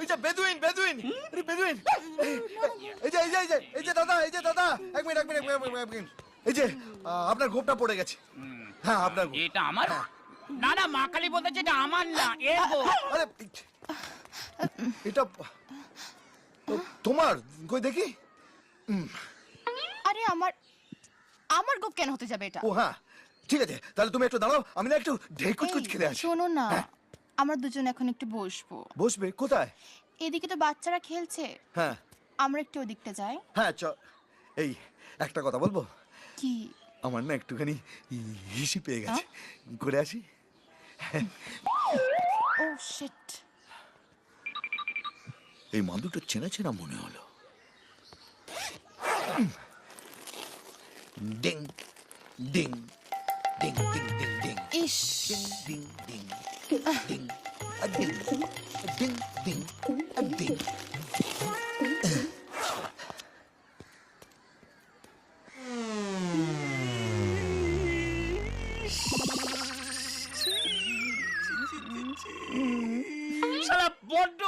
এই যে বেদুইন বেদুইন বেদুইন, এই যে দাদা, এক মিনিট এই যে আপনার গোপটা পড়ে গেছে। হ্যাঁ আপনার গোপ। এটা আমার না না, মা কালী বলতেছে এটা আমার না, এর গো। আরে এটা তোমার, কই দেখি। আরে আমার গোপ কেন হতে যাবে এটা? ও হ্যাঁ ঠিক আছে, তাহলে তুমি একটু দাঁড়াও, আমি না একটু ঢেকুচকুচ খেতে আসি। শোনো না, আমরা দুজন এখন একটু বসবো। বসবে কোথায়? এদিকে তো বাচ্চারা খেলছে, হ্যাঁ আমরা একটু ওদিকটা যাই। হ্যাঁ এই একটা কথা বলবো, কি? আমার না একটুখানি হিসি পেয়ে গেছে, করে আসি। ও শিট, এই মাদুটা চেনা চেনা মনে হলো। ডিং ডিং ডিং ডিং ডিং ডিং ইস, ডিং ডিং ডিং ডিং ডিং ডিং ডিং। শালা বড্ড